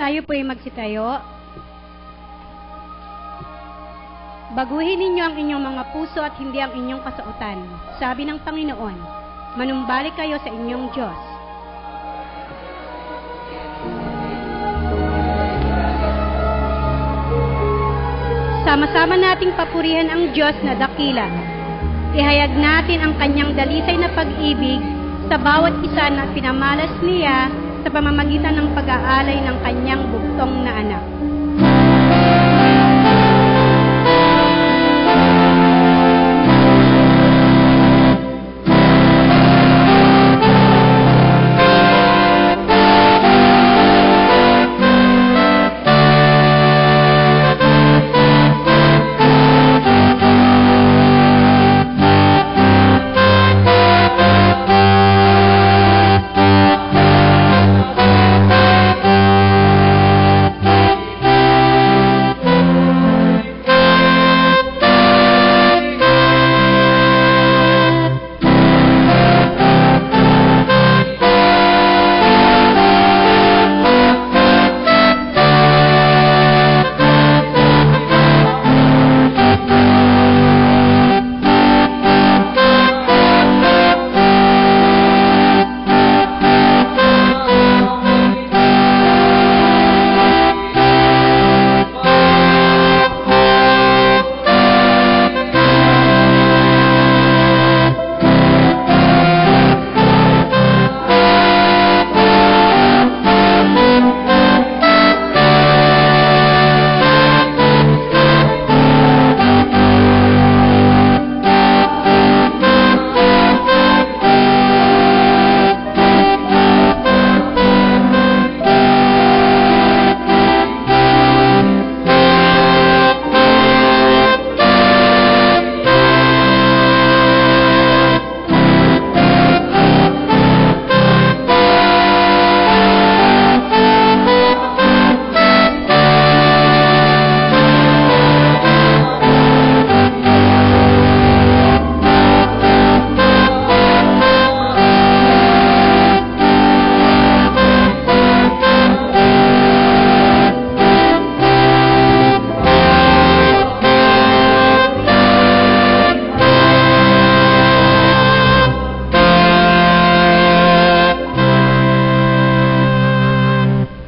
Tayo po'y magsitayo. Baguhin ninyo ang inyong mga puso at hindi ang inyong kasuotan. Sabi ng Panginoon, manumbalik kayo sa inyong Diyos. Sama-sama nating papurihan ang Diyos na dakila. Ihayag natin ang kanyang dalisay na pag-ibig sa bawat isa na pinamalas niya sa pamamagitan ng pag-aalay ng kanyang bugtong na anak.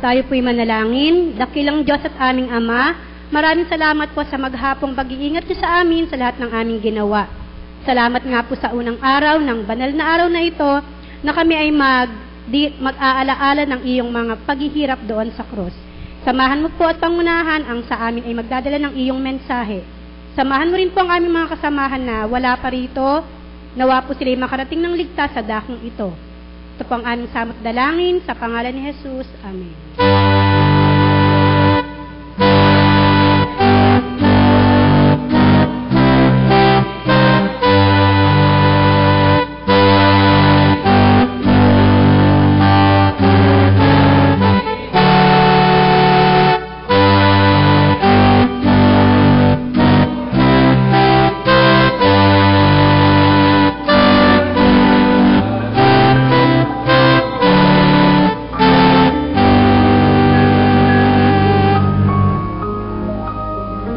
Tayo po'y manalangin. Dakilang Diyos at aming Ama, maraming salamat po sa maghapong pag-iingat niyo sa amin sa lahat ng aming ginawa. Salamat nga po sa unang araw ng banal na araw na ito na kami ay mag-aalaala ng iyong mga paghihirap doon sa krus. Samahan mo po at pangunahan ang sa amin ay magdadala ng iyong mensahe. Samahan mo rin po ang aming mga kasamahan na wala pa rito. Nawa po sila'y makarating ng ligtas sa dakong ito. Ito po ang aming samot dalangin sa pangalan ni Jesus. Amen.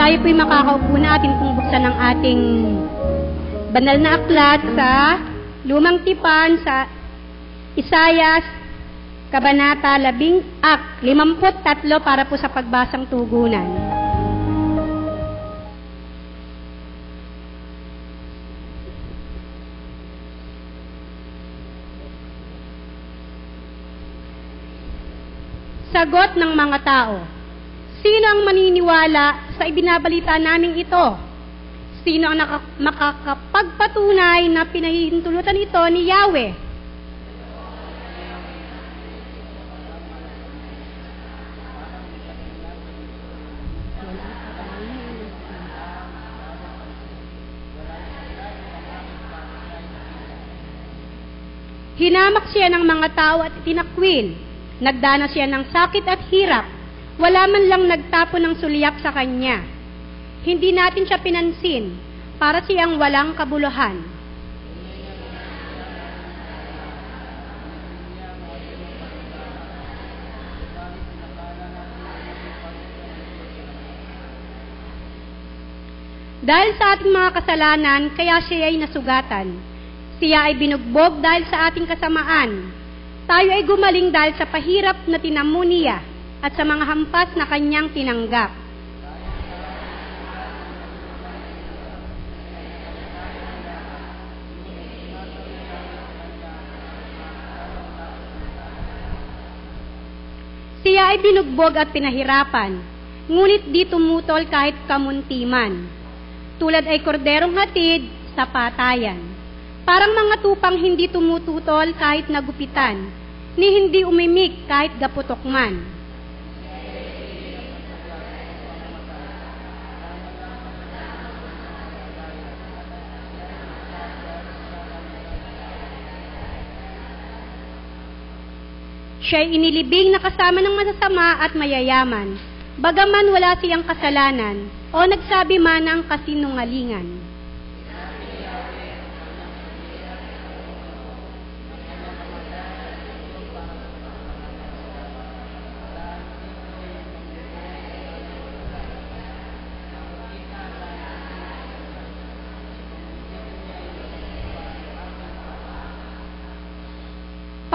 Tayo po'y makakaupo na atin pong buksan ng ating banal na aklat sa Lumang Tipan sa Isayas, Kabanata 53 para po sa pagbasang tugunan. Sagot ng mga tao. Sino ang maniniwala sa ibinabalita naming ito? Sino ang makakapagpatunay na pinahihintulutan ito ni Yahweh? Hinamak siya ng mga tao at itinakwil. Nagdanas siya ng sakit at hirap. Wala man lang nagtapo ng sulyap sa kanya. Hindi natin siya pinansin, para siyang walang kabuluhan. Dahil sa ating mga kasalanan, kaya siya ay nasugatan. Siya ay binugbog dahil sa ating kasamaan. Tayo ay gumaling dahil sa pahirap na tinamo niya at sa mga hampas na kanyang tinanggap. Siya ay binugbog at pinahirapan, ngunit di tumutol kahit kamuntiman. Tulad ay korderong hatid sa patayan. Parang mga tupang hindi tumututol kahit nagupitan, ni hindi umimik kahit gaputok man. Siya'y inilibing na kasama ng masasama at mayayaman, bagaman wala siyang kasalanan o nagsabi man ng kasinungalingan.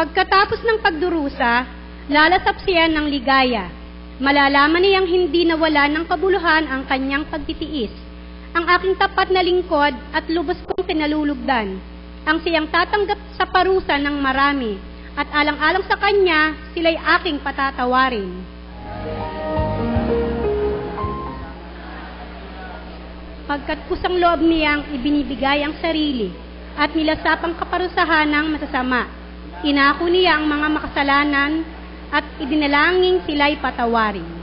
Pagkatapos ng pagdurusa, lalasap siya ng ligaya. Malalaman niyang hindi nawala ng kabuluhan ang kanyang pagtitiis. Ang aking tapat na lingkod at lubos kong sinalulugdan. Ang siyang tatanggap sa parusa ng marami. At alang-alang sa kanya, sila'y aking patatawarin. Pagkat kusang loob niyang ibinibigay ang sarili at nilasap ang kaparusahan ng masasama. Inako niya ang mga makasalanan at idinalangin sila'y patawarin.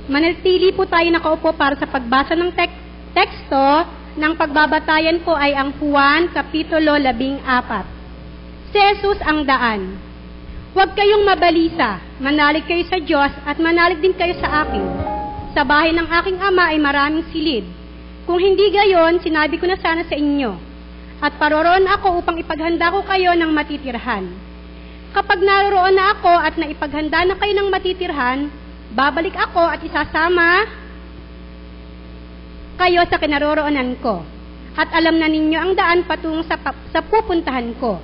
Manatili po tayo nakaupo para sa pagbasa ng teksto ng pagbabatayan po ay ang Juan, Kapitulo 14. Si Jesus ang daan. Huwag kayong mabalisa, manalig kayo sa Diyos at manalig din kayo sa akin. Sa bahay ng aking ama ay maraming silid. Kung hindi gayon, sinabi ko na sana sa inyo. At paroroon ako upang ipaghanda ko kayo ng matitirhan. Kapag naroon na ako at naipaghanda na kayo ng matitirhan, babalik ako at isasama kayo sa kinaroroonan ko. At alam na ninyo ang daan patungo sa pupuntahan ko.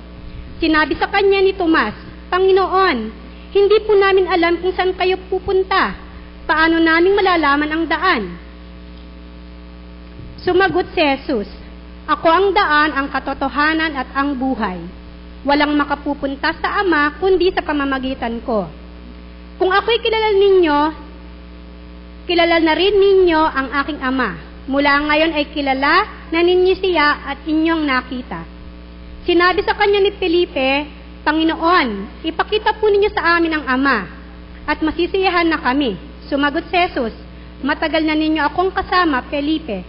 Sinabi sa kanya ni Tomas, Panginoon, hindi po namin alam kung saan kayo pupunta. Paano namin malalaman ang daan? Sumagot si Jesus, Ako ang daan, ang katotohanan at ang buhay. Walang makapupunta sa Ama kundi sa pamamagitan ko. Kung ako'y kilala ninyo, kilala na rin ninyo ang aking Ama. Mula ngayon ay kilala na ninyo siya at inyong nakita. Sinabi sa kanya ni Felipe, Panginoon, ipakita po ninyo sa amin ang Ama, at masisiyahan na kami. Sumagot si Jesus, matagal na ninyo akong kasama, Felipe.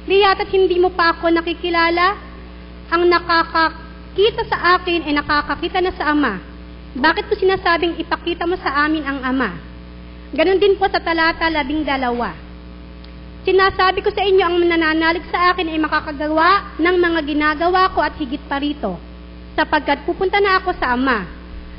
Liyata't hindi mo pa ako nakikilala? Ang nakakakita sa akin ay nakakakita na sa Ama. Bakit po sinasabing ipakita mo sa amin ang Ama? Ganon din po sa talata 12. Sinasabi ko sa inyo, ang nananalig sa akin ay makakagawa ng mga ginagawa ko at higit pa rito, sapagkat pupunta na ako sa Ama.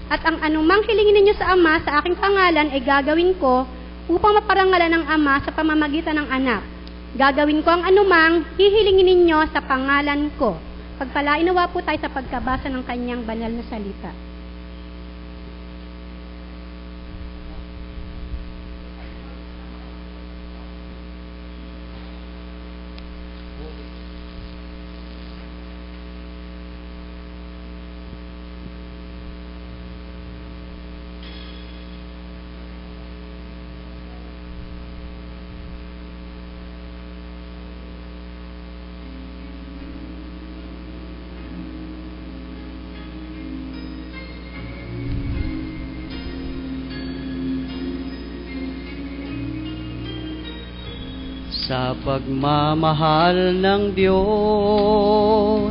At ang anumang hilingin ninyo sa Ama sa aking pangalan ay gagawin ko upang maparangalan ng Ama sa pamamagitan ng Anak. Gagawin ko ang anumang hihilingin ninyo sa pangalan ko. Pagpalain nawa po tayo sa pagkabasa ng kanyang banal na salita. Sa pagmamahal ng Diyos,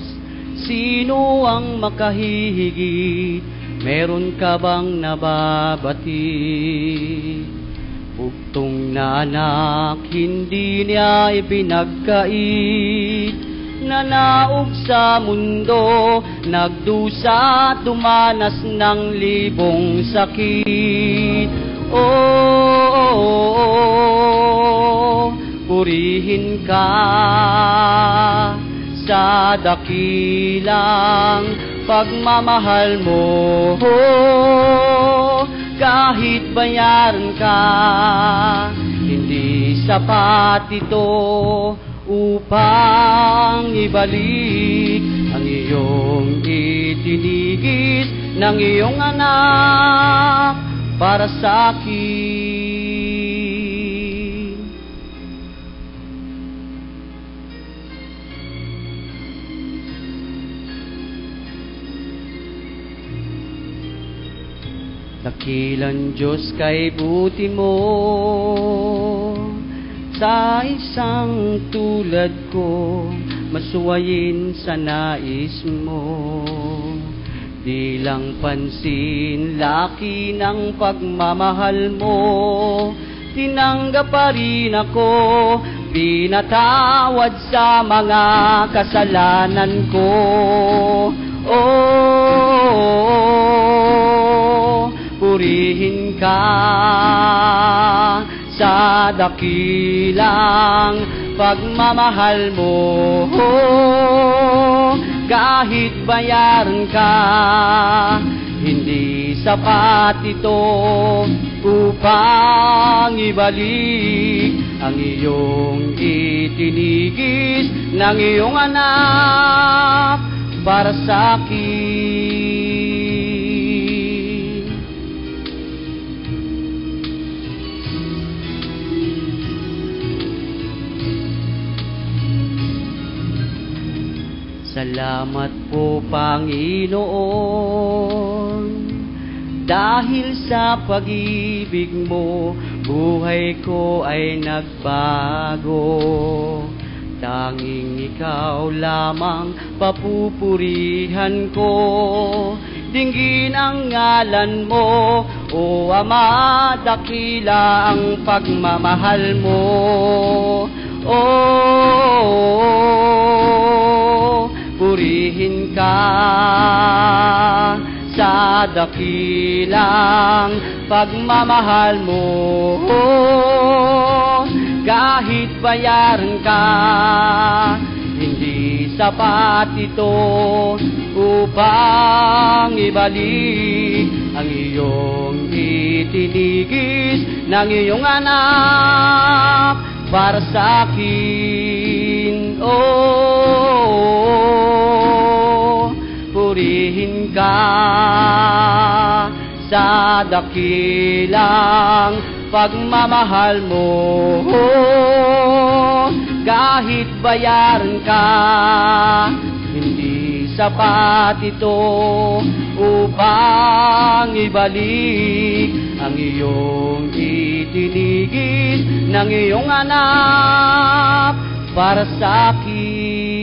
sino ang makahihigit? Meron ka bang nababati? Bugtong na anak, hindi niya ipinagkait. Nanaog sa mundo, nagdusa, dumanas ng libong sakit. Purihin ka sa dakilang pagmamahal mo. Kahit bayaran ka, hindi sapat ito upang ibalik ang iyong itinigis ng iyong anak para sa akin. Dakilang Diyos kay buti mo sa isang tulad ko, masuwayin sa nais mo. Di lang pansin, laki ng pagmamahal mo. Tinanggap pa rin ako, pinatawad sa mga kasalanan ko. Purihin ka sa dakilang pagmamahal mo. Kahit bayaran ka, hindi sapat ito upang ibalik ang iyong itinigis ng iyong anak para sa akin. Salamat po, Panginoon, dahil sa pag-ibig mo, buhay ko ay nagbago. Tanging ikaw lamang papupurihan ko. Dinggin ang ngalan mo, O Ama, dakila ang pagmamahal mo. Purihin ka sa dakilang pagmamahal mo. Kahit bayaran ka, hindi sapat ito upang ibalik ang iyong itinigis ng iyong anak para sa akin. Purihin ka sa dakilang pagmamahal mo. Kahit bayaran ka, hindi sapat ito upang ibalik ang iyong itinigis ng iyong anak para sa akin.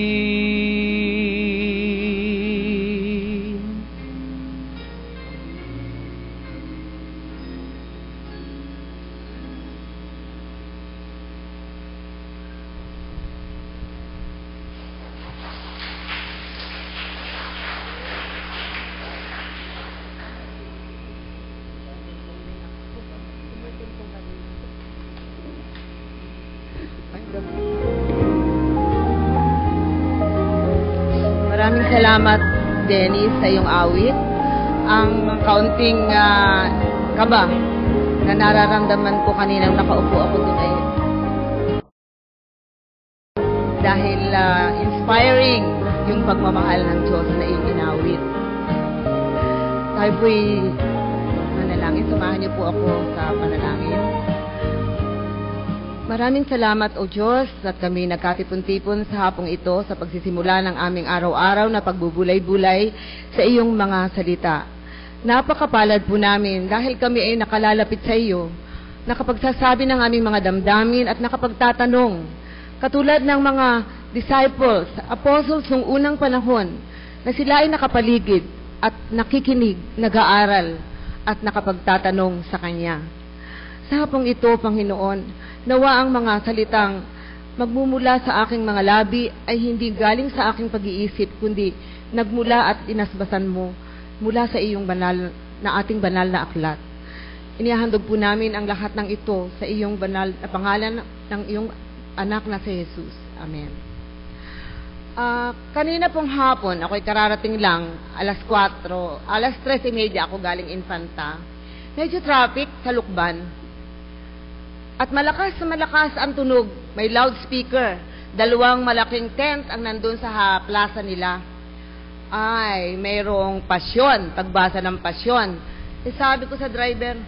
Maraming salamat, Dennis, sa iyong awit. Ang kaunting kaba na nararamdaman ko kaninang nakaupo ako doon ay dahil inspiring yung pagmamahal ng Diyos na iyong inawit. Tayo po'y manalangin. Sumahan niyo po ako sa panalangin. Maraming salamat, O Diyos, at kami nagkatipon-tipon sa hapong ito sa pagsisimula ng aming araw-araw na pagbubulay-bulay sa iyong mga salita. Napakapalad po namin dahil kami ay nakalalapit sa iyo, nakapagsasabi ng aming mga damdamin at nakapagtatanong Katulad ng mga disciples, apostles nung unang panahon, na sila ay nakapaligid at nakikinig, nag-aaral, at nakapagtatanong sa Kanya. Sa hapong ito, Panginoon, nawa ang mga salitang magmumula sa aking mga labi ay hindi galing sa aking pag-iisip, kundi nagmula at inasbasan mo mula sa iyong banal na ating banal na aklat. Inihahandog po namin ang lahat ng ito sa iyong banal na pangalan ng iyong anak na si Jesus. Amen. Kanina pong hapon, ako'y kararating lang, alas 3:30 ako galing Infanta. Medyo traffic sa Lukban. At malakas na malakas ang tunog. May loudspeaker. 2 malaking tent ang nandun sa plaza nila. Ay, mayroong pasyon, pagbasa ng pasyon. Sabi ko sa driver,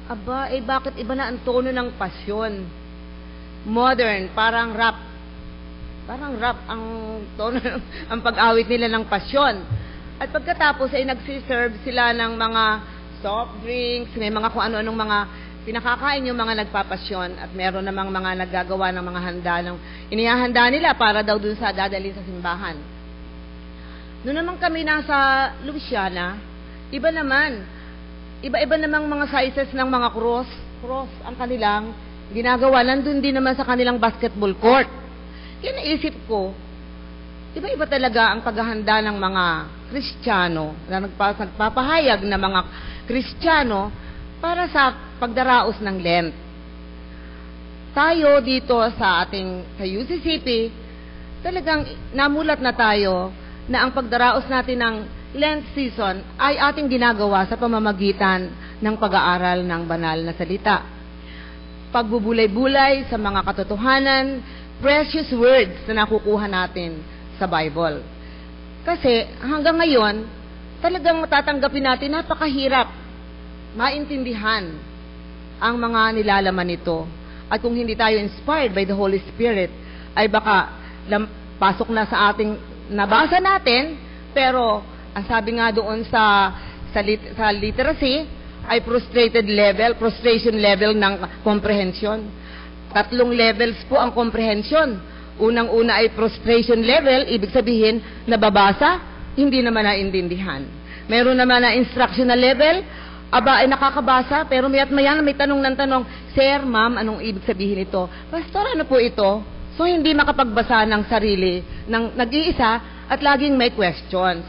aba, bakit iba na ang tono ng pasyon? Modern, parang rap. Parang rap ang tono, ang pag-awit nila ng pasyon. At pagkatapos ay nagsiserve sila ng mga soft drinks, may mga kung ano-anong mga pinakakain yung mga nagpapasyon, at meron namang mga naggagawa ng mga handa ng inihahanda nila para daw dun sa dadalhin sa simbahan. Noon naman kami nasa Louisiana, iba namang mga sizes ng mga cross ang kanilang ginagawa. Nandun din naman sa kanilang basketball court. Kaya naisip ko, iba-iba talaga ang paghahanda ng mga Kristiyano, na nagpapahayag na mga Kristiyano para sa pagdaraos ng Lent. Tayo dito sa UCCP, talagang namulat na tayo na ang pagdaraos natin ng Lent season ay ating ginagawa sa pamamagitan ng pag-aaral ng banal na salita. Pagbubulay-bulay sa mga katotohanan, precious words na nakukuha natin sa Bible. Kasi hanggang ngayon, talagang matatanggapin natin napakahirap maintindihan ang mga nilalaman nito. At kung hindi tayo inspired by the Holy Spirit, ay baka pasok na sa ating nabasa natin, pero ang sabi nga doon sa literacy ay prostration level ng comprehension. 3 levels po ang comprehension. Unang-una ay prostration level, ibig sabihin nababasa, hindi naman naintindihan. Meron naman na instructional level, ay nakakabasa, pero maya't maya may tanong ng tanong, Sir, Ma'am, anong ibig sabihin ito? Pastor, ano po ito? So, hindi makapagbasa ng sarili, ng nag-iisa, at laging may questions.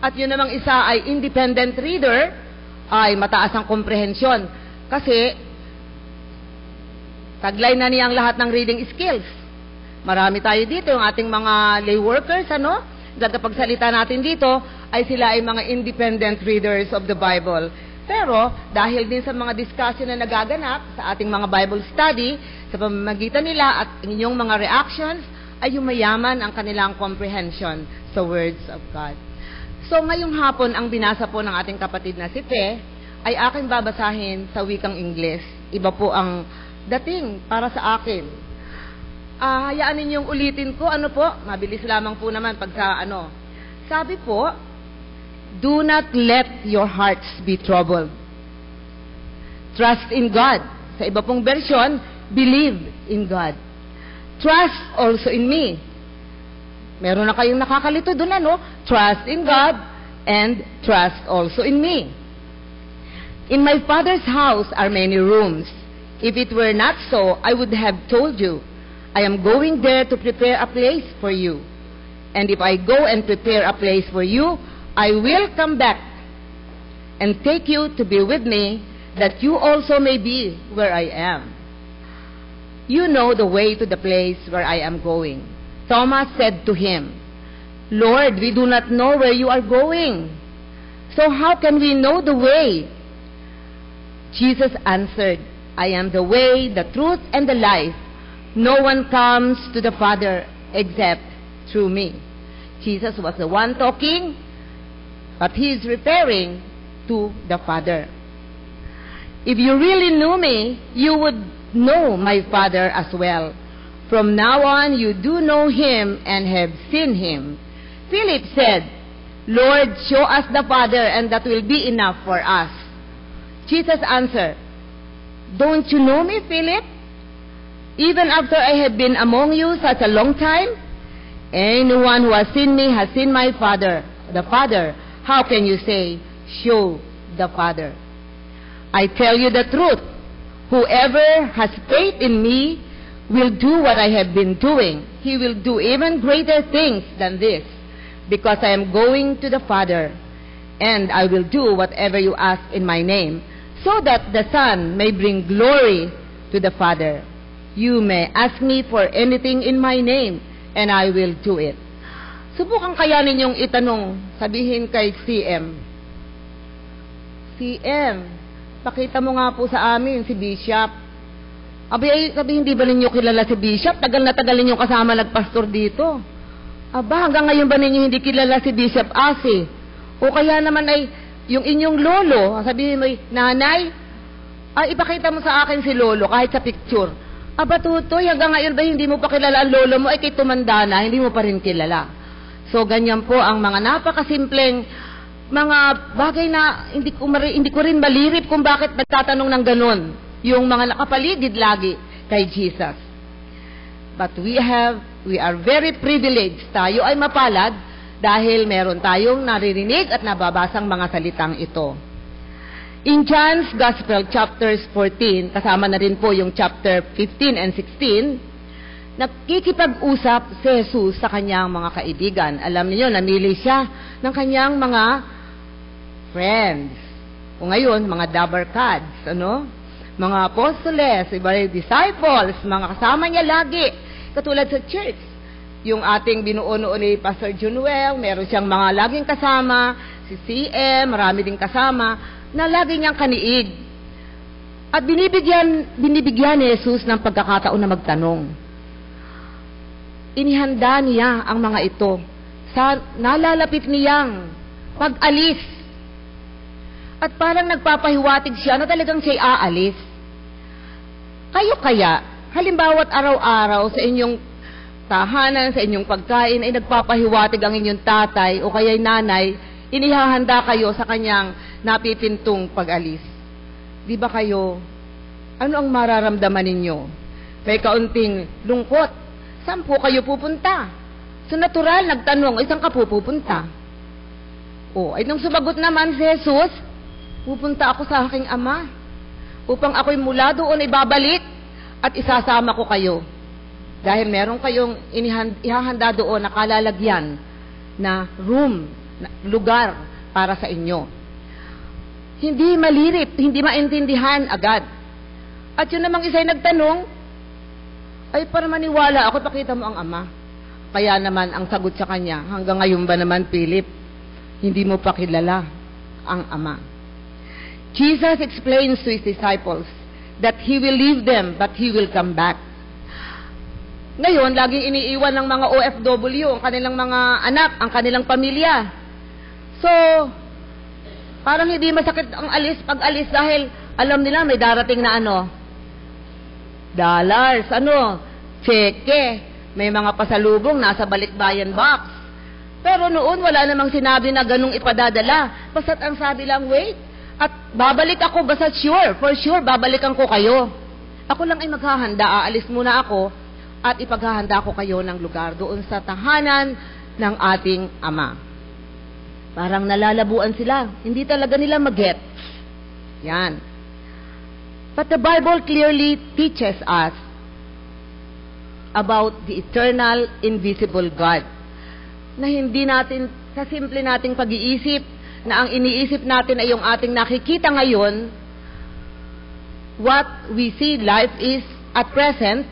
At yun namang isa ay independent reader, ay mataas ang comprehension. Kasi, taglay na niyang lahat ng reading skills. Marami tayo dito, yung ating mga lay workers, Gagapagsalita natin dito, ay sila ay mga independent readers of the Bible. Pero, dahil din sa mga discussion na nagaganap sa ating mga Bible study, sa pamamagitan nila at inyong mga reactions, ay yumayaman ang kanilang comprehension sa words of God. So, ngayong hapon, ang binasa po ng ating kapatid na si Te, ay aking babasahin sa wikang Ingles. Iba po ang dating para sa akin. Hayaan ninyong ulitin ko, mabilis lamang po naman pag sa Sabi po, do not let your hearts be troubled. Trust in God. Sa iba pong version, believe in God. Trust also in me. Meron na kayong nakakalito doon, Trust in God and trust also in me. In my Father's house are many rooms. If it were not so, I would have told you, I am going there to prepare a place for you. And if I go and prepare a place for you, I will come back and take you to be with me, that you also may be where I am. You know the way to the place where I am going. Thomas said to him, Lord, we do not know where you are going. So how can we know the way? Jesus answered, I am the way, the truth, and the life. No one comes to the Father except through me. Jesus was the one talking, but he is referring to the Father. If you really knew me, you would know my Father as well. From now on, you do know him and have seen him. Philip said, Lord, show us the Father, and that will be enough for us. Jesus answered, Don't you know me, Philip? even after I have been among you such a long time? Anyone who has seen me has seen my Father, the Father. How can you say, show the Father? I tell you the truth. Whoever has faith in me will do what I have been doing. He will do even greater things than this, because I am going to the Father, and I will do whatever you ask in my name, so that the Son may bring glory to the Father. You may ask me for anything in my name, and I will do it. Subukan kaya ninyong itanong, sabihin kay CM, pakita mo nga po sa amin si Bishop. Sabi, hindi ba ninyo kilala si Bishop? Tagal na tagal ninyong kasama nagpastor dito. Hanggang ngayon ba ninyo hindi kilala si Bishop Asi? O kaya naman ay, yung inyong lolo, sabihin mo, nanay, ipakita mo sa akin si lolo kahit sa picture. Tutoy, hanggang ngayon ba hindi mo pa kilala ang lolo mo? Kay tumanda na, hindi mo pa rin kilala. So, ganyan po ang mga napakasimpleng mga bagay na hindi ko rin malirip kung bakit nagtatanong ng ganun yung mga nakapaligid lagi kay Jesus. But we are very privileged. Tayo ay mapalad dahil meron tayong naririnig at nababasang mga salitang ito. In John's Gospel, chapters 14, kasama na rin po yung chapter 15 and 16, nakikipag-usap si Jesus sa kanyang mga kaibigan. Alam niyo, namili siya ng kanyang mga friends. O ngayon, mga dabarkads, mga apostoles, disciples, mga kasama niya lagi. Katulad sa church, yung ating binuo noon ni Pastor Junuel, meron siyang mga laging kasama, si CM, marami ding kasama, na lagi niyang kaniig. At binibigyan ni Jesus ng pagkakataon na magtanong. Inihanda niya ang mga ito sa nalalapit niyang pag-alis. At parang nagpapahiwatig siya na talagang siya'y aalis. Kayo kaya, halimbawa't araw-araw sa inyong tahanan, sa inyong pagkain, ay nagpapahiwatig ang inyong tatay o kaya'y nanay, inihahanda kayo sa kanyang napipintong pag-alis. Di ba kayo, ano ang mararamdaman ninyo? May kaunting lungkot. Saan po kayo pupunta? So natural, nagtanong, saan ka po pupunta? Ay nung sumagot naman si Jesus, pupunta ako sa aking Ama upang ako'y mula doon ay babalik at isasama ko kayo. Dahil meron kayong ihahanda doon na kalalagyan na room, na lugar para sa inyo. Hindi malirip, hindi maintindihan agad. At yun namang isa'y nagtanong, ay para maniwala ako, pakita mo ang Ama. Kaya naman ang sagot sa kanya, hanggang ngayon ba naman, Philip, hindi mo pa kilala ang Ama. Jesus explains to his disciples that he will leave them but he will come back. Ngayon, laging iniiwan ng mga OFW ang kanilang mga anak, ang kanilang pamilya. So, parang hindi masakit ang pag-alis dahil alam nila may darating na dollars, cheque, may mga pasalubong nasa balikbayan box. Pero noon wala namang sinabi na ganung ipadadala. Basta't ang sabi lang, wait, at babalik ako, basta for sure, babalikan ko kayo. Ako lang ay maghahanda, aalis muna ako, at ipaghahanda ko kayo ng lugar doon sa tahanan ng ating Ama. Parang nalalabuan sila, hindi talaga nila mag-get. Yan. But the Bible clearly teaches us about the eternal, invisible God. Na hindi natin, sa simple nating pag-iisip, na ang iniisip natin ay yung ating nakikita ngayon, what we see life is at present,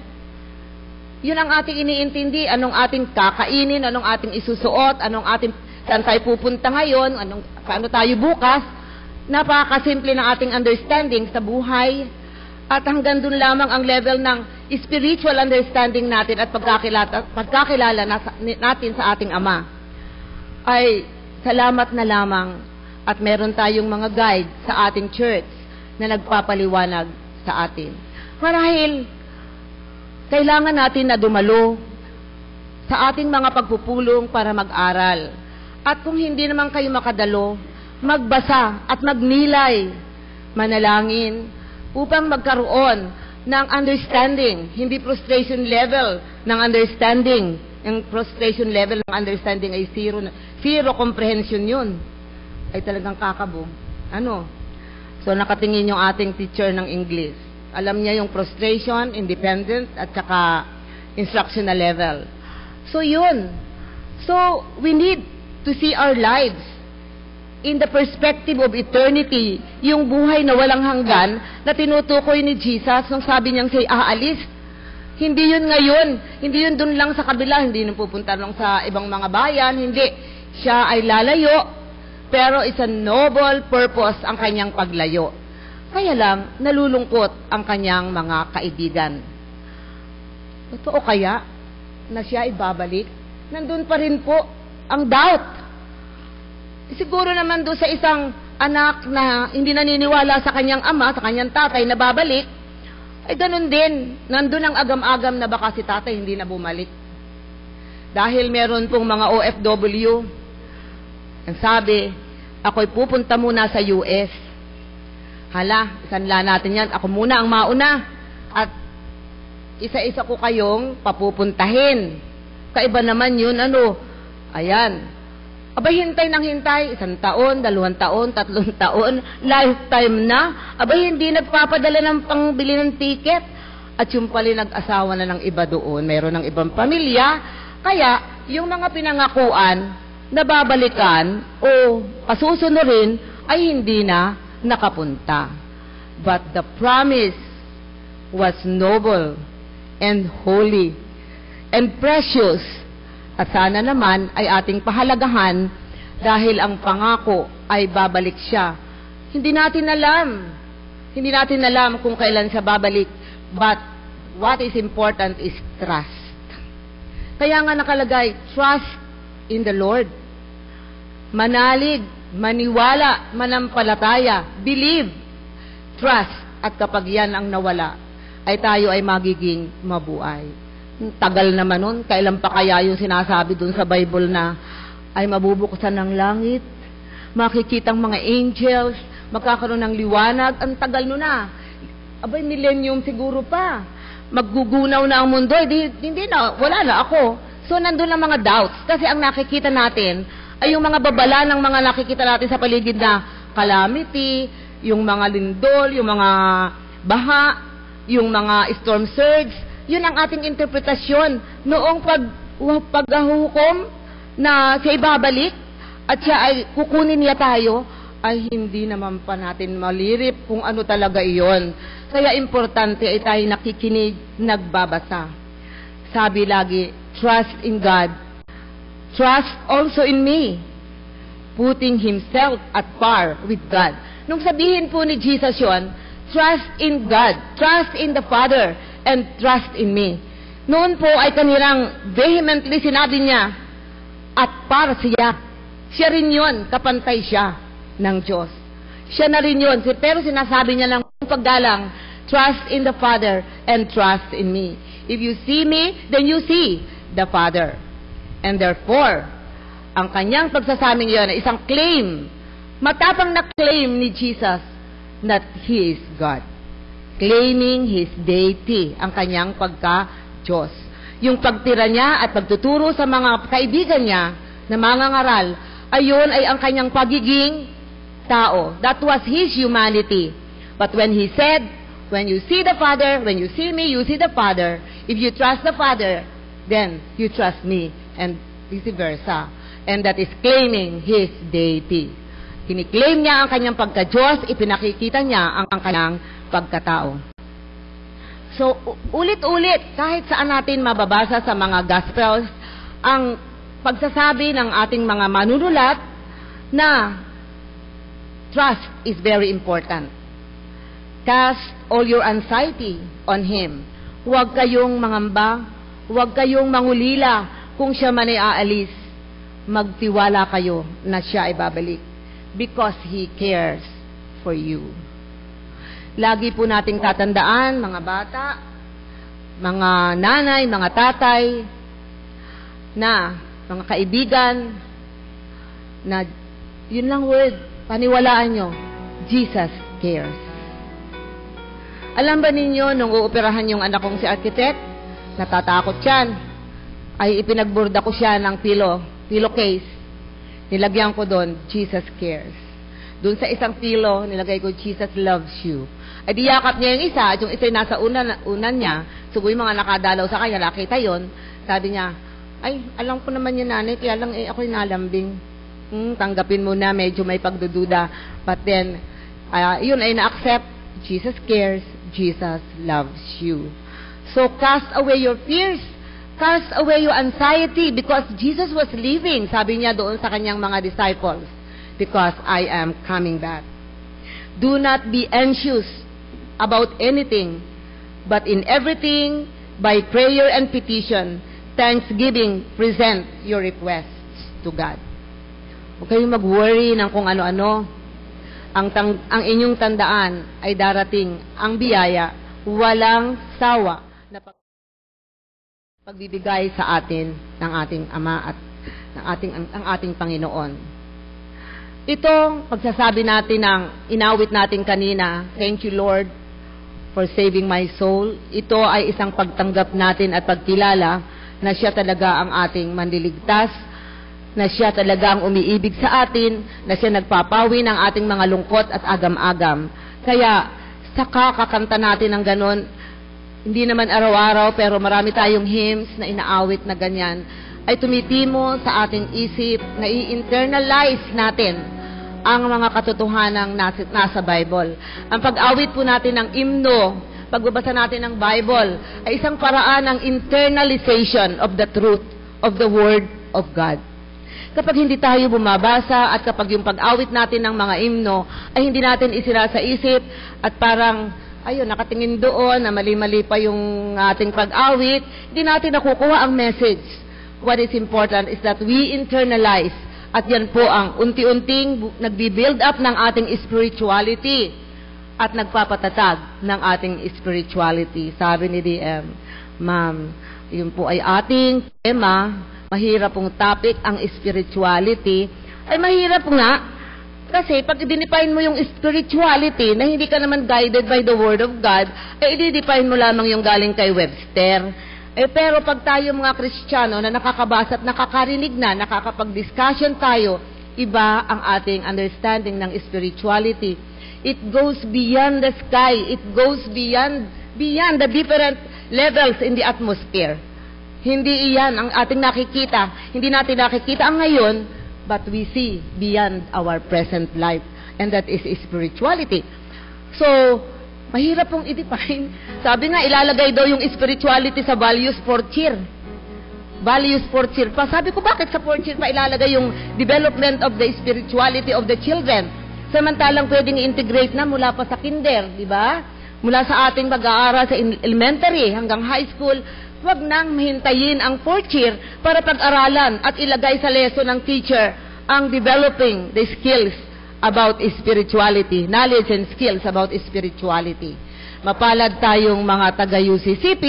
yun ang ating iniintindi, anong ating kakainin, anong ating isusuot, saan tayo pupunta ngayon, paano tayo bukas. Napakasimple ng ating understanding sa buhay, at hanggang dun lamang ang level ng spiritual understanding natin at pagkakilala natin sa ating Ama. Ay salamat na lamang at meron tayong mga guide sa ating church na nagpapaliwanag sa atin. Marahil, kailangan natin na dumalo sa ating mga pagpupulong para mag-aral. At kung hindi naman kayo makadalo, magbasa at magnilay, manalangin, upang magkaroon ng understanding, hindi frustration level ng understanding. Yung frustration level ng understanding ay zero comprehension yun. Ay talagang kakabo. Ano? So, nakatingin yung ating teacher ng English. Alam niya yung frustration, independence, at saka instructional level. So, yun. So, we need to see our lives in the perspective of eternity, yung buhay na walang hanggan na tinutukoy ni Jesus nung sabi niyang siya'y aalis. Hindi yun ngayon, hindi yun dun lang sa kabila, hindi yun pupunta lang sa ibang mga bayan, hindi. Siya ay lalayo, pero it's a noble purpose ang kanyang paglayo. Kaya lang, nalulungkot ang kanyang mga kaibigan. Totoo kaya na siya ay babalik? Nandun pa rin po ang doubt. Siguro naman doon sa isang anak na hindi naniniwala sa kanyang ama, sa kanyang tatay na babalik, ay ganun din. Nandun ang agam-agam na baka si tatay hindi na bumalik. Dahil meron pong mga OFW, ang sabi, ako'y pupunta muna sa US. Hala, isanla natin yan. Ako muna ang mauna. At isa-isa ko kayong papupuntahin. Kaiba naman yun, ano? Ayan. Abay, hintay ng hintay. 1 taon, 2 taon, 3 taon. Lifetime na. Abay, hindi nagpapadala ng pangbili ng ticket. At yung pala nag-asawa na ng iba doon. Mayroon ng ibang pamilya. Kaya, yung mga pinangakuan na babalikan o pasusunurin ay hindi na nakapunta. But the promise was noble and holy and precious. At sana naman ay ating pahalagahan dahil ang pangako ay babalik siya. Hindi natin alam kung kailan siya babalik. But what is important is trust. Kaya nga nakalagay, trust in the Lord. Manalig, maniwala, manampalataya, believe, trust. At kapag yan ang nawala, ay tayo ay magiging mabuhay. Tagal naman nun, kailan pa kaya yung sinasabi dun sa Bible na ay mabubuksan ng langit, makikitang mga angels, magkakaroon ng liwanag, ang tagal nun na. Abay, millennium siguro pa. Maggugunaw na ang mundo, hindi na, wala na ako. So, nandun ang mga doubts. Kasi ang nakikita natin ay yung mga babala ng mga nakikita natin sa paligid na calamity, yung mga lindol, yung mga baha, yung mga storm surge. Yun ang ating interpretasyon. Noong paghuhukom na siya ibabalik at siya ay kukunin niya tayo, ay hindi naman pa natin malirip kung ano talaga iyon. Kaya importante ay tayo nakikinig, nagbabasa. Sabi lagi, trust in God. Trust also in me. Putting himself at par with God. Nung sabihin po ni Jesus yon, trust in God, trust in the Father, and trust in me. Noon po ay kanilang vehemently sinabi niya, at par siya. Siya rin yun, kapantay siya ng Diyos. Siya na rin yun. Pero sinasabi niya lang paggalang, trust in the Father and trust in me. If you see me, then you see the Father. And therefore, ang kanyang pagsasabing yun ay isang claim, matapang na claim ni Jesus that He is God. Claiming His deity, ang kanyang pagka-Diyos. Yung pagtira niya at pagtuturo sa mga kaibigan niya na mangangaral, ayon ay ang kanyang pagiging tao. That was His humanity. But when He said, when you see the Father, when you see me, you see the Father. If you trust the Father, then you trust me. And vice versa. And that is claiming His deity. Kiniklaim niya ang kanyang pagka-Diyos, ipinakikita niya ang kanyang pagkatao. So, ulit-ulit, kahit saan natin mababasa sa mga Gospels, ang pagsasabi ng ating mga manunulat na trust is very important. Cast all your anxiety on Him. Huwag kayong mangamba, huwag kayong mangulila kung siya man ay aalis. Magtiwala kayo na siya ay babalik because He cares for you. Lagi po nating tatandaan, mga bata, mga nanay, mga tatay, na mga kaibigan, na yun lang word, paniwalaan nyo, Jesus cares. Alam ba ninyo, nung uoperahan yung anak kong si architect, natatakot yan. Ay ipinagburda ko siya ng pillowcase. Nilagyan ko doon, Jesus cares. Doon sa isang pillow, nilagay ko, Jesus loves you. Ay diyakap niya yung isa, at yung isa yung nasa unan niya, sugoy mga nakadalaw sa kanya, nakita yon. Sabi niya, ay, alam ko naman yun, nanay, kaya lang ako'y nalambing. Tanggapin mo na, medyo may pagdududa. But then, yun ay na-accept, Jesus cares, Jesus loves you. So cast away your fears, cast away your anxiety, because Jesus was leaving, sabi niya doon sa kanyang mga disciples, because I am coming back. Do not be anxious about anything, but in everything, by prayer and petition, thanksgiving, present your requests to God. Huwag kayong mag-worry ng kung ano-ano. Ang inyong tandaan ay darating ang biyaya, walang sawa na pagbibigay sa atin ng ating Ama at ang ating Panginoon. Ito, pagsasabi natin ng inawit natin kanina, thank you Lord for saving my soul. Ito ay isang pagtanggap natin at pagkilala na siya talaga ang ating manliligtas, na siya talaga ang umiibig sa atin, na siya nagpapawi ng ating mga lungkot at agam-agam. Kaya, saka kakanta natin ng ganon, hindi naman araw-araw, pero marami tayong hymns na inaawit na ganyan, ay tumitimo sa ating isip, na i-internalize natin ang mga katotohanang nasa Bible. Ang pag-awit po natin ng himno, pagbabasa natin ng Bible, ay isang paraan ng internalization of the truth of the Word of God. Kapag hindi tayo bumabasa at kapag yung pag-awit natin ng mga himno ay hindi natin isira sa isip at parang, ayun, nakatingin doon na mali-mali pa yung ating pag-awit, hindi natin nakukuha ang message. What is important is that we internalize, at yan po ang unti-unting nagbi-build up ng ating spirituality at nagpapatatag ng ating spirituality. Sabi ni DM, Ma'am, yun po ay ating tema. Mahirap pong topic ang spirituality. Ay mahirap nga. Kasi pag i-define mo yung spirituality na hindi ka naman guided by the Word of God, ay i-define mo lamang yung galing kay Webster. Pero pag tayo mga Kristiyano na nakakabasa at nakakarinig na, nakakapag-discussion tayo, iba ang ating understanding ng spirituality. It goes beyond the sky. It goes beyond the different levels in the atmosphere. Hindi iyan ang ating nakikita. Hindi natin nakikita ang ngayon, but we see beyond our present life. And that is spirituality. So, mahirap pong i-define. Sabi nga, ilalagay daw yung spirituality sa values for cheer. Values for cheer. Sabi ko, bakit sa for cheer pa ilalagay yung development of the spirituality of the children? Samantalang pwedeng i-integrate na mula pa sa kinder, di ba? Mula sa ating mag-aaral sa elementary hanggang high school, huwag nang mahintayin ang fourth year para pag-aralan at ilagay sa lesson ng teacher ang developing the skills about spirituality, knowledge and skills about spirituality. Mapalad tayong mga taga-UCCP,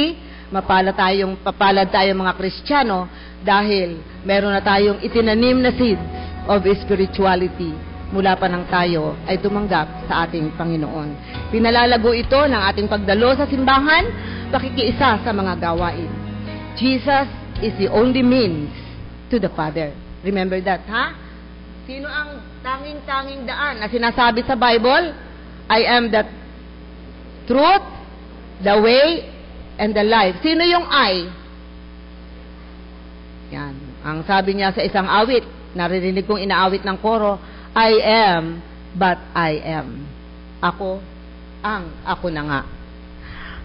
mapalad tayong mga Kristiyano dahil meron na tayong itinanim na seeds of spirituality mula pa nang tayo ay tumanggap sa ating Panginoon. Pinalalago ito ng ating pagdalo sa simbahan, pakikiisa sa mga gawain. Jesus is the only means to the Father. Remember that, ha? Sino ang tanging-tanging daan na sinasabi sa Bible? I am the truth, the way, and the life. Sino yung I? Yan. Ang sabi niya sa isang awit, naririnig kong inaawit ng koro, I am, but I am. Ako na nga.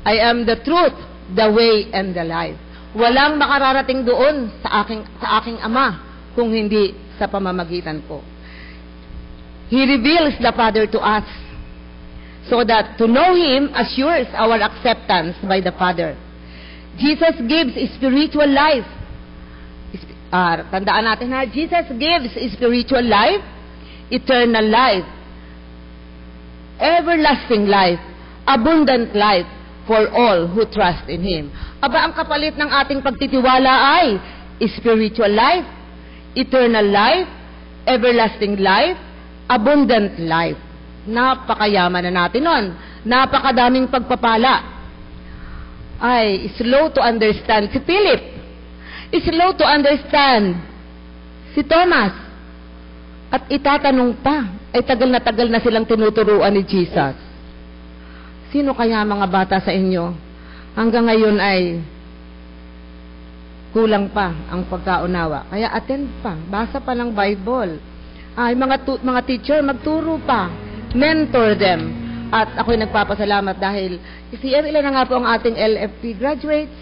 I am the truth, the way, and the life. Walang makararating doon sa aking Ama kung hindi sa pamamagitan ko. He reveals the Father to us so that to know Him assures our acceptance by the Father. Jesus gives spiritual life. Tandaan natin ha, Jesus gives spiritual life, eternal life, everlasting life, abundant life for all who trust in Him. Aba, ang kapalit ng ating pagtitiwala ay spiritual life, eternal life, everlasting life, abundant life. Napakayaman na natin nun. napakadaming pagpapala. Ay, slow to understand si Philip. Slow to understand si Thomas. At itatanong pa, ay tagal na silang tinuturuan ni Jesus. Sino kaya mga bata sa inyo? Hanggang ngayon ay kulang pa ang pagkaunawa. Kaya attend pa, basa pa ng Bible. Ay, mga teacher, magturo pa. Mentor them. At ako'y nagpapasalamat dahil ilan na nga po ang ating LFP graduates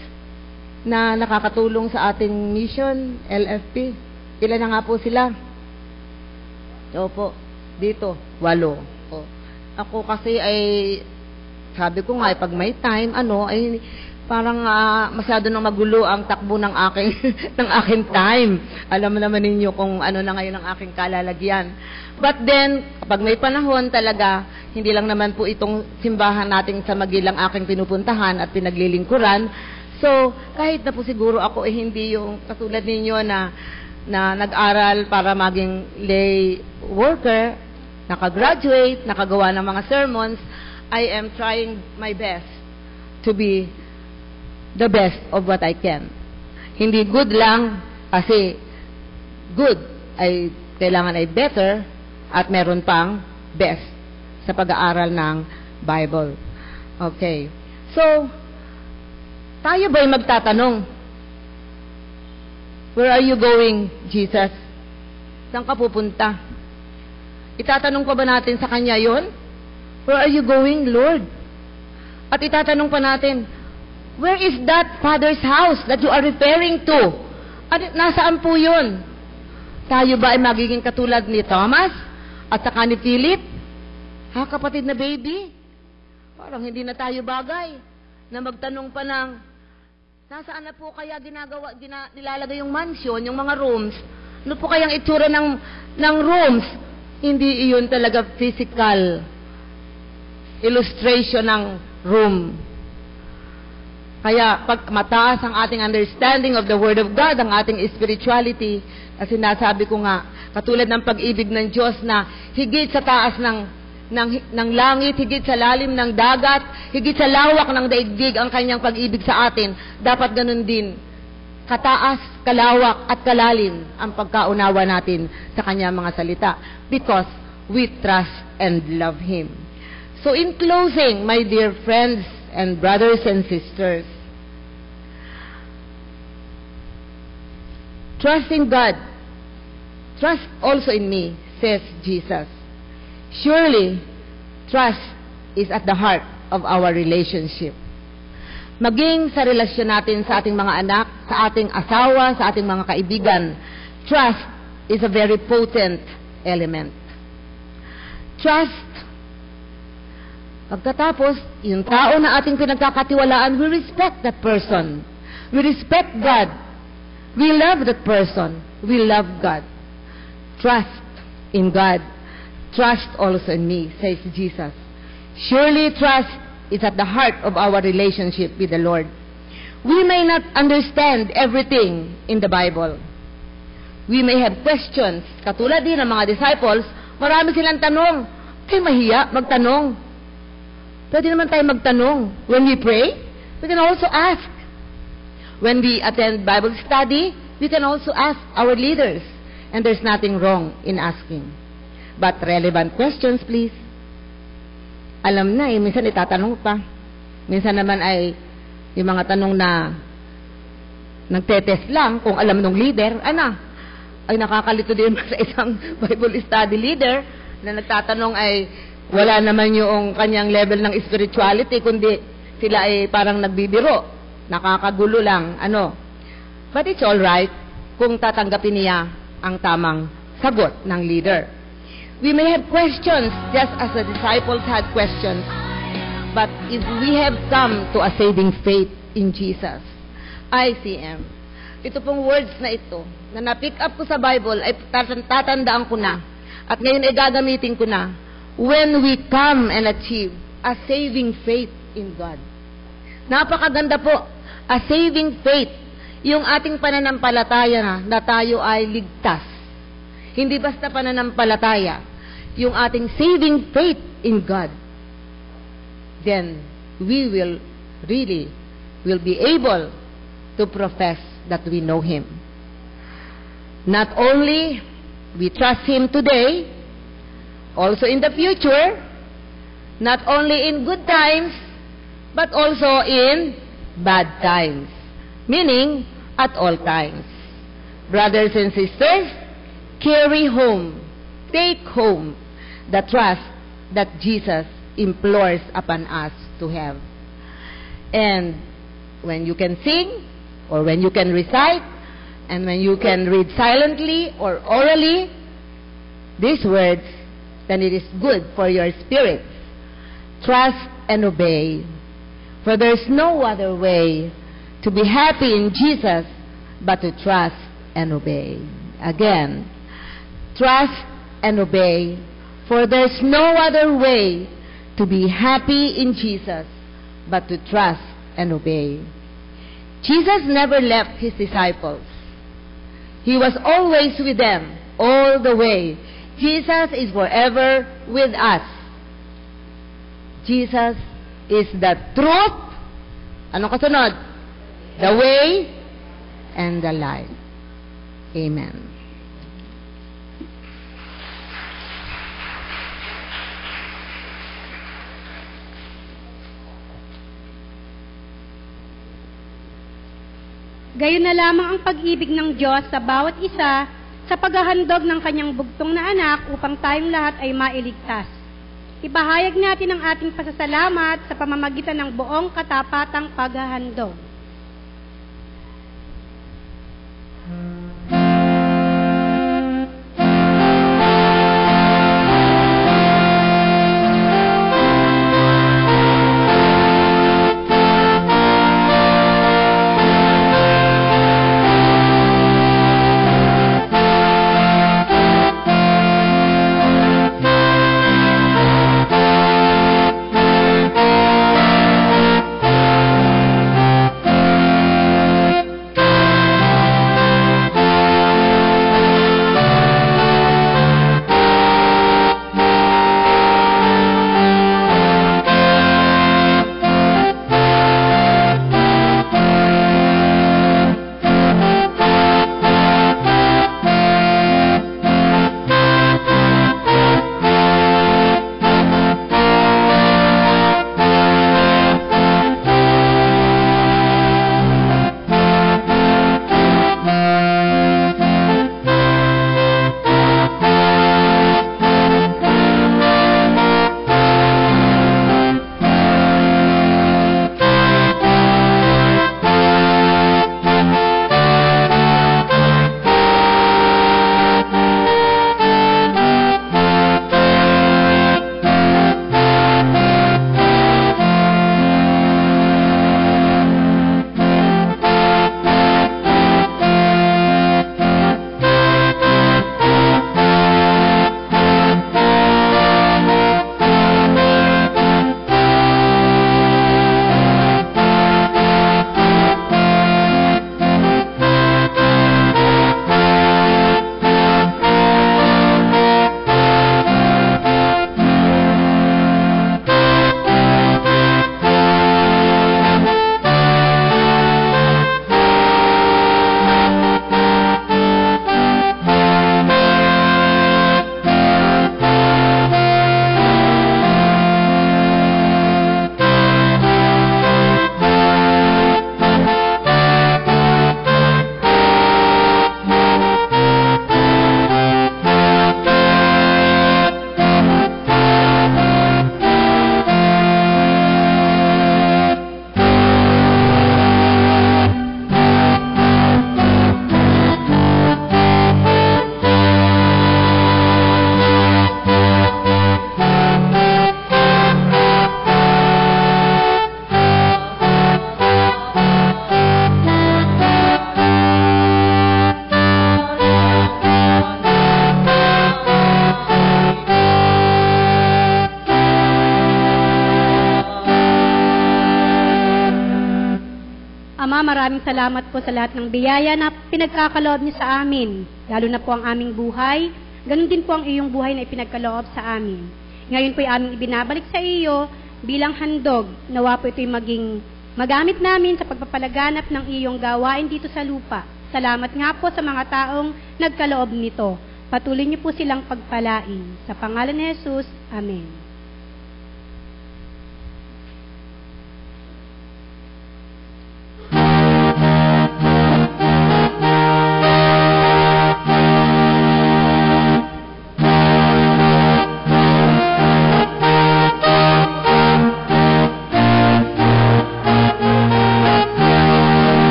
na nakakatulong sa ating mission, LFP. Ilan na nga po sila? Opo, dito, 8. O, ako kasi ay, sabi ko nga, pag may time, ay parang masyado nang magulo ang takbo ng aking ng aking time. Alam naman ninyo kung ano na ngayon ang aking kalalagyan. But then, kapag may panahon talaga, hindi lang naman po itong simbahan natin sa Magilang aking pinupuntahan at pinaglilingkuran. So, kahit na po siguro ako hindi yung katulad ninyo na nag-aral para maging lay worker, nakagraduate, nakagawa ng mga sermons, I am trying my best to be the best of what I can. Hindi good lang kasi good ay kailangan ay better at meron pang best sa pag-aaral ng Bible. Okay. So, tayo ba'y magtatanong? Where are you going, Jesus? Saan ka pupunta? Itatanong pa ba natin sa Kanya yon? Where are you going, Lord? At itatanong pa natin, where is that Father's house that you are referring to? At nasaan po yun? Tayo ba ay magiging katulad ni Thomas at saka ni Philip? Ha, kapatid na baby? Parang hindi na tayo bagay na magtanong pa ng, nasaan na po kaya nilalagay yung mansion, yung mga rooms? Ano po kayang itsura ng rooms? Hindi iyon talaga physical illustration ng room. Kaya pag mataas ang ating understanding of the Word of God, ang ating spirituality, kasi sinasabi ko nga, katulad ng pag-ibig ng Diyos na higit sa taas ng langit, higit sa lalim ng dagat, higit sa lawak ng daigdig ang kanyang pag-ibig sa atin, dapat ganun din, kataas, kalawak, at kalalim ang pagkaunawa natin sa kanyang mga salita because we trust and love Him. So in closing, my dear friends and brothers and sisters, trust in God, trust also in me, says Jesus. Surely, trust is at the heart of our relationship. Maging sa relasyon natin sa ating mga anak, sa ating asawa, sa ating mga kaibigan, trust is a very potent element. Trust, pagkatapos, yung tao na ating pinagkakatiwalaan, we respect that person. We respect God. We love that person. We love God. Trust in God. Trust also in me, says Jesus. Surely trust is at the heart of our relationship with the Lord. We may not understand everything in the Bible. We may have questions. Katulad din ng mga disciples, marami silang tanong. Kaya mahiya magtanong. Pwede naman tayo magtanong. When we pray, we can also ask. When we attend Bible study, we can also ask our leaders. And there's nothing wrong in asking. But relevant questions, please. Alam na minsan itatanong pa. Minsan naman ay yung mga tanong na nagtetest lang kung alam ng leader, ay nakakalito din sa isang Bible study leader na nagtatanong ay wala naman yung kanyang level ng spirituality, kundi sila ay parang nagbibiro. Nakakagulo lang, But it's all right kung tatanggapin niya ang tamang sagot ng leader. We may have questions just as the disciples had questions. But if we have come to a saving faith in Jesus, ICM, ito pong words na ito, na na-pick up ko sa Bible, ay tatandaan ko na. At ngayon ay gagamitin ko na. When we come and achieve a saving faith in God. Napakaganda po. A saving faith. Yung ating pananampalataya na tayo ay ligtas. Hindi basta pananampalataya. Yung ating saving faith in God. then we will be able to profess that we know Him. Not only we trust Him today, also in the future, not only in good times, but also in bad times, meaning at all times. Brothers and sisters, take home the trust that Jesus implores upon us to have. And when you can sing, or when you can recite, and when you can read silently or orally these words, then it is good for your spirit. Trust and obey. For there is no other way to be happy in Jesus but to trust and obey. Again, trust and obey. For there is no other way to be happy in Jesus but to trust and obey. Jesus never left His disciples. He was always with them all the way. Jesus is forever with us. Jesus is the truth. Ano kasunod? The way and the life. Amen. Gayon na lamang ang pag-ibig ng Diyos sa bawat isa sa paghahandog ng kanyang bugtong na anak upang tayong lahat ay mailigtas. Ipahayag natin ang ating pasasalamat sa pamamagitan ng buong katapatang paghahandog. Ama, maraming salamat po sa lahat ng biyaya na pinagkakaloob niyo sa amin, lalo na po ang aming buhay, ganun din po ang iyong buhay na ipinagkaloob sa amin. Ngayon po ay aming ibinabalik sa iyo bilang handog. Nawa po ito'y magamit namin sa pagpapalaganap ng iyong gawain dito sa lupa. Salamat nga po sa mga taong nagkaloob nito. Patuloy niyo po silang pagpalain. Sa pangalan ni Jesus, Amen.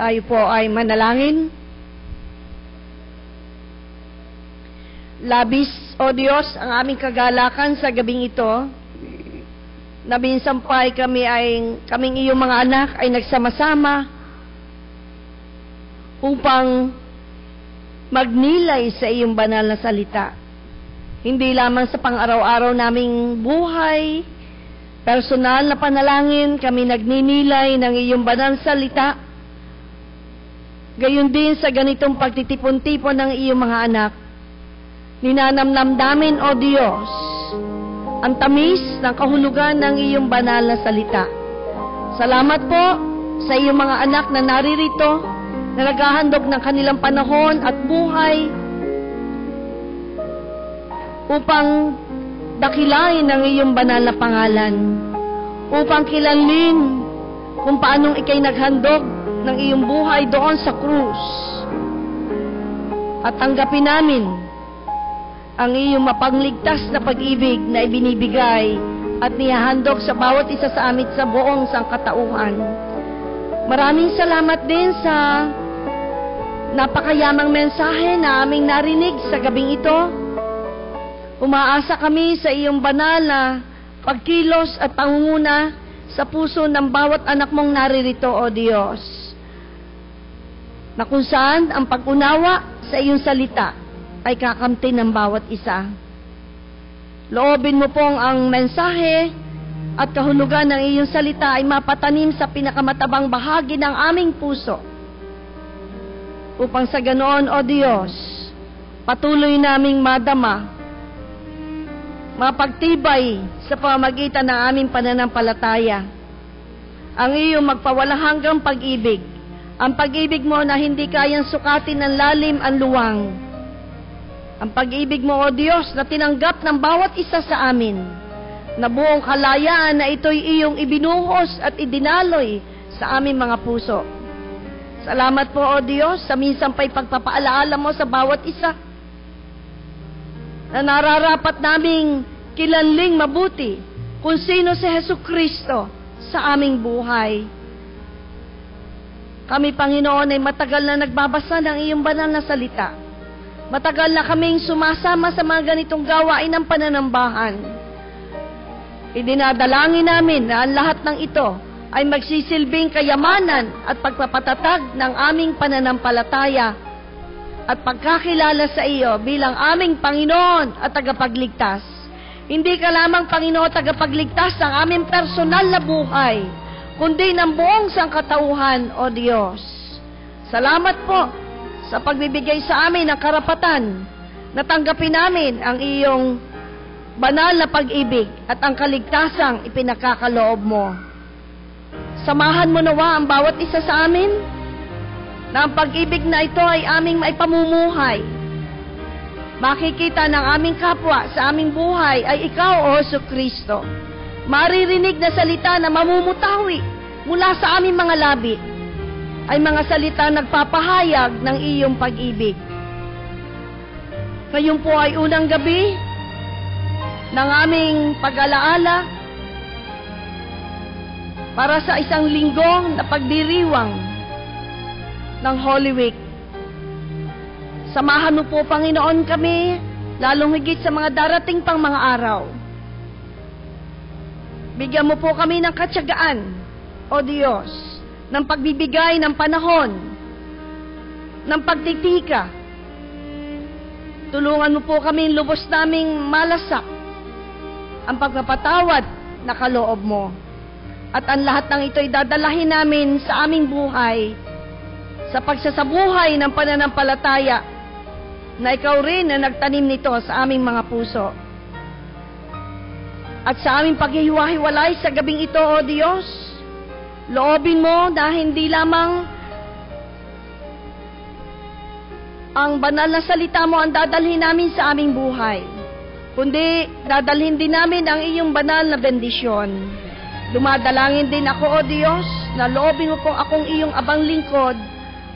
Tayo po ay manalangin. Labis, O Diyos, ang aming kagalakan sa gabing ito, na minsampay kaming iyong mga anak ay nagsama-sama upang magnilay sa iyong banal na salita. Hindi lamang sa pang-araw-araw naming buhay, personal na panalangin, kami nagninilay ng iyong banal na salita. Gayon din sa ganitong pagtitipon-tipon ng iyong mga anak. Ninanamnam namin, O Diyos, ang tamis ng kahulugan ng iyong banal na salita. Salamat po sa iyong mga anak na naririto, na naghahandog ng kanilang panahon at buhay upang dakilain ang iyong banal na pangalan, upang kilalin kung paanong ikay naghandog ng iyong buhay doon sa krus, at tanggapin namin ang iyong mapangligtas na pag-ibig na ibinibigay at nihahandog sa bawat isa sa amin sa buong sangkatauhan. Maraming salamat din sa napakayamang mensahe na aming narinig sa gabing ito. Umaasa kami sa iyong banal na pagkilos at pangunguna sa puso ng bawat anak mong naririto, O Diyos, na kung saan ang pag-unawa sa iyong salita ay kakamtin ng bawat isa. Loobin mo pong ang mensahe at kahulugan ng iyong salita ay mapatanim sa pinakamatabang bahagi ng aming puso. Upang sa ganoon, O Diyos, patuloy naming madama, mapagtibay sa pamamagitan ng aming pananampalataya ang iyong magpawalang hanggang pag-ibig, ang pag-ibig mo na hindi kayang sukatin ng lalim ang luwang, ang pag-ibig mo, O Diyos, na tinanggap ng bawat isa sa amin, na buong kalayaan na ito'y iyong ibinuhos at idinaloy sa aming mga puso. Salamat po, O Diyos, sa minsan pa'y pagpapaalaala mo sa bawat isa, na nararapat naming kilanling mabuti kung sino si Jesucristo sa aming buhay. Kami, Panginoon, ay matagal na nagbabasa ng iyong banal na salita. Matagal na kaming sumasama sa mga ganitong gawain ng pananambahan. Idinadalangin namin na ang lahat ng ito ay magsisilbing kayamanan at pagpapatatag ng aming pananampalataya at pagkakilala sa iyo bilang aming Panginoon at tagapagligtas. Hindi ka lamang, Panginoon, tagapagligtas ng aming personal na buhay, kundi ng buong sangkatauhan, O Diyos. Salamat po sa pagbibigay sa amin ng karapatan na tanggapin namin ang iyong banal na pag-ibig at ang kaligtasang ipinakakaloob mo. Samahan mo nawa ang bawat isa sa amin na ang pag-ibig na ito ay aming maipamumuhay. Makikita ng aming kapwa sa aming buhay ay ikaw, O Jesucristo. Maririnig na salita na mamumutawi mula sa aming mga labi ay mga salita nagpapahayag ng iyong pag-ibig. Ngayon po ay unang gabi ng aming pag-alaala para sa isang linggong na pagdiriwang ng Holy Week. Samahan mo po, Panginoon, kami, lalong higit sa mga darating pang mga araw. Bigyan mo po kami ng katyagaan, O Diyos, ng pagbibigay ng panahon, ng pagtitika. Tulungan mo po kami lubos naming malasak ang pagpapatawad na kaloob mo. At ang lahat ng ito'y dadalahin namin sa aming buhay, sa pagsasabuhay ng pananampalataya na ikaw rin na nagtanim nito sa aming mga puso. At sa aming paghihiwa-hiwalay sa gabing ito, O Diyos, loobin mo na hindi lamang ang banal na salita mo ang dadalhin namin sa aming buhay, kundi dadalhin din namin ang iyong banal na bendisyon. Dumadalangin din ako, O Diyos, na loobin mo pong akong iyong abang lingkod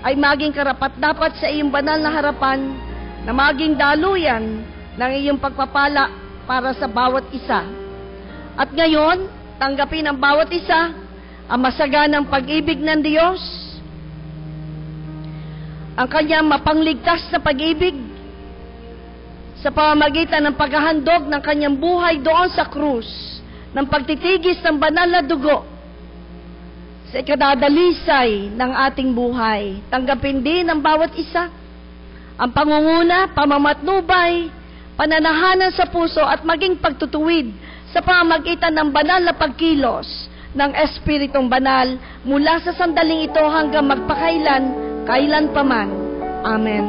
ay maging karapat-dapat sa iyong banal na harapan, na maging daluyan ng iyong pagpapala para sa bawat isa. At ngayon, tanggapin ang bawat isa ang masaganang pag-ibig ng Diyos, ang kanyang mapangligtas na pag-ibig sa pamamagitan ng paghahandog ng kanyang buhay doon sa krus, ng pagtitigis ng banal na dugo sa ikadadalisay ng ating buhay. Tanggapin din ng bawat isa ang pangunguna, pamamatnubay, pananahanan sa puso at maging pagtutuwid sa pamamagitan ng banal na pagkilos ng Espiritong Banal mula sa sandaling ito hanggang magpakailan, kailan paman. Amen.